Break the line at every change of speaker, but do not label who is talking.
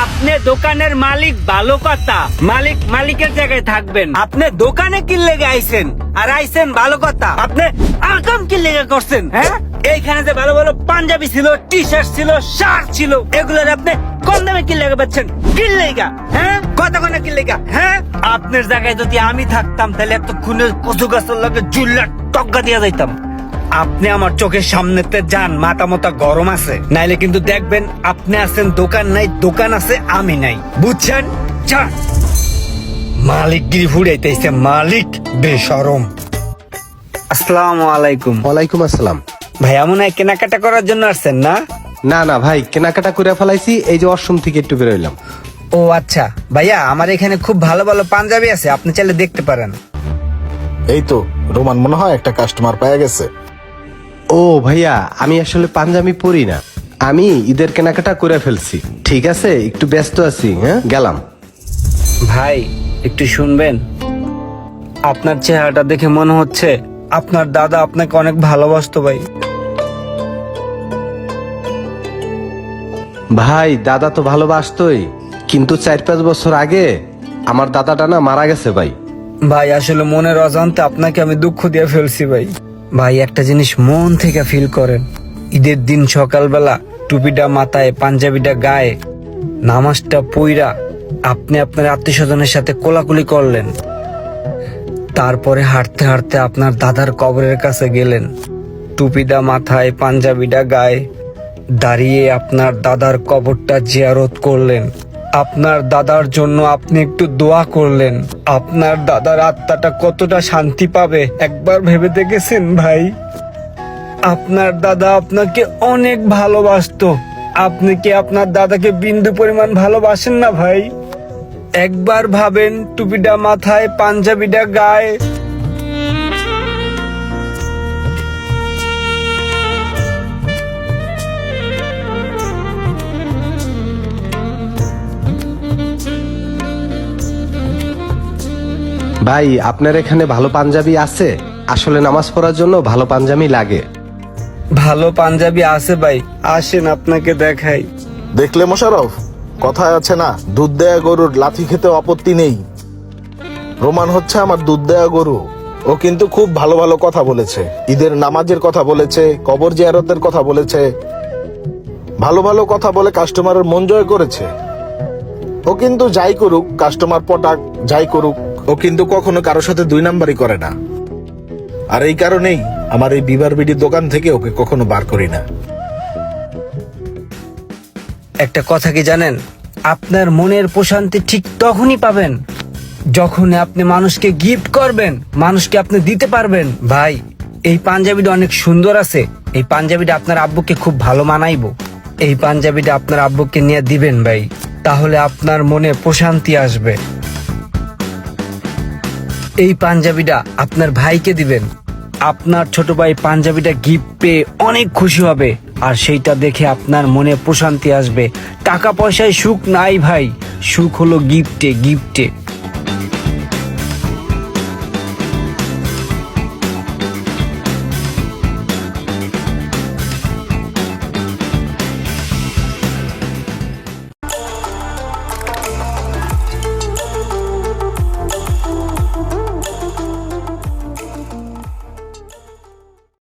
আপনি দোকানের মালিক, ভালো কথা। মালিকের জায়গায় থাকবেন। আপনি দোকানে কি লেগে আইছেন? আর আইছেন ভালো কথা। আপনি আকাম কি লেগে করছেন? হ্যাঁ, এইখানে যে ভালো ভালো পাঞ্জাবি ছিল, টি শার্ট ছিল, শার্ট ছিল, এগুলোর আপনি কম দামে কি লেগে পাচ্ছেন? কি লেগা? হ্যাঁ, কথা কোনা কি লেগা? হ্যাঁ, আপনার জায়গায় যদি আমি থাকতাম তাহলে এতক্ষণে কচু গাছের লগে জুল্লা টক্কা দিয়া যাইতাম। আপনি আমার চোখের সামনেতে যান, মাথা মতা গরম আছে, নাইলে কিন্তু দেখবেন আপনি আছেন দোকান নাই, দোকান আছে আমি নাই, বুঝছেন? যান। মালিকগিরি ফুড়াইতেছে, মালিক বেশরম। আসসালামু আলাইকুম।
ওয়ালাইকুম আসসালাম।
ভাইয়া মনে হয় কেনাকাটা করার জন্য আসছেন না?
না না ভাই, কেনাকাটা করে ফেলাইছি, এই যে ওয়াশরুম থেকে একটু বেরোইলাম।
ও আচ্ছা ভাইয়া, আমার এখানে খুব ভালো ভালো পাঞ্জাবি আছে, আপনি চাইলে দেখতে পারেন।
এই তো রোমান মনে হয় একটা কাস্টমার পেয়ে গেছে।
ও ভাইয়া, আমি আসলে পাঞ্জাবি পরি না, আমি ঈদের কেনাকাটা করে ফেলছি। ঠিক আছে, একটু ব্যস্ত আছি, হ্যাঁ গেলাম।
ভাই একটু শুনবেন? আপনার চেহারাটা দেখে মনে হচ্ছে আপনার দাদা আপনাকে অনেক ভালোবাসতো ভাই।
ভাই দাদা তো ভালোবাসতোই, কিন্তু 4-5 বছর আগে আমার দাদাটা না মারা গেছে ভাই।
ভাই আসলে মনের অজান্তে আপনাকে আমি দুঃখ দিয়ে ফেলছি ভাই। ভাই একটা জিনিস মন থেকে ফিল করেন, ঈদের দিন সকালবেলা টুপিটা মাথায়, পাঞ্জাবিটা গায়ে, নামাজটা পইরা আপনি আপনার আত্মীয় স্বজনের সাথে কোলাকুলি করলেন, তারপরে হাঁটতে হাঁটতে আপনার দাদার কবরের কাছে গেলেন, টুপিটা মাথায়, পাঞ্জাবিটা গায়ে, দাঁড়িয়ে আপনার দাদার কবরটা জিয়ারত করলেন, আপনার দাদার জন্য আপনি একটু দোয়া করলেন। আপনার দাদার আত্মাটা কতটা শান্তি পাবে একবার ভেবে দেখেছেন ভাই? আপনার দাদা আপনাকে অনেক ভালোবাসতো, আপনি কি আপনার দাদাকে বিন্দু পরিমাণ ভালোবাসেন না ভাই? একবার ভাবেন, টুপিটা মাথায়, পাঞ্জাবিটা গায়ে।
ভাই আপনার এখানে ভালো পাঞ্জাবি আছে? আসলে নামাজ পড়ার জন্য ভালো পাঞ্জাবি লাগে।
ভালো পাঞ্জাবি আছে ভাই, আসেন আপনাকে দেখাই।
দেখলে মোশাররফ, কথায় আছে না, দুধ দেয়া গরুর লাথি খেতে আপত্তি নেই। রোমান হচ্ছে আমার দুধ দেয়া গরু। ও কিন্তু খুব ভালো ভালো কথা বলেছে, ঈদের নামাজের কথা বলেছে, কবর জিয়ারতের কথা বলেছে, ভালো ভালো কথা বলে কাস্টমারের মন জয় করেছে। ও কিন্তু যাই করুক, কাস্টমার পটাক যাই করুক, ও কিন্তু কখনো কারোর সাথে 2 নাম্বারই করে না। আর এই কারণেই আমার এই বিবার বিডির দোকান থেকে ওকে কখনো বার করি না।
একটা কথা কি জানেন, আপনার মনের প্রশান্তি ঠিক তখনই পাবেন যখন আপনি মানুষকে গিফট করবেন, মানুষকে আপনি দিতে পারবেন। ভাই এই পাঞ্জাবিটা অনেক সুন্দর আছে, এই পাঞ্জাবিটা আপনার আব্বুকে খুব ভালো মানাইবো, এই পাঞ্জাবিটা আপনার আব্বুকে নিয়ে দিবেন ভাই, তাহলে আপনার মনে প্রশান্তি আসবে। এই পাঞ্জাবিটা আপনার ভাইকে দিবেন, আপনার ছোট ভাই পাঞ্জাবিটা গিফট পেয়ে অনেক খুশি হবে, আর সেইটা দেখে আপনার মনে প্রশান্তি আসবে। টাকা পয়সায় সুখ নাই ভাই, সুখ হলো গিফটে, গিফটে।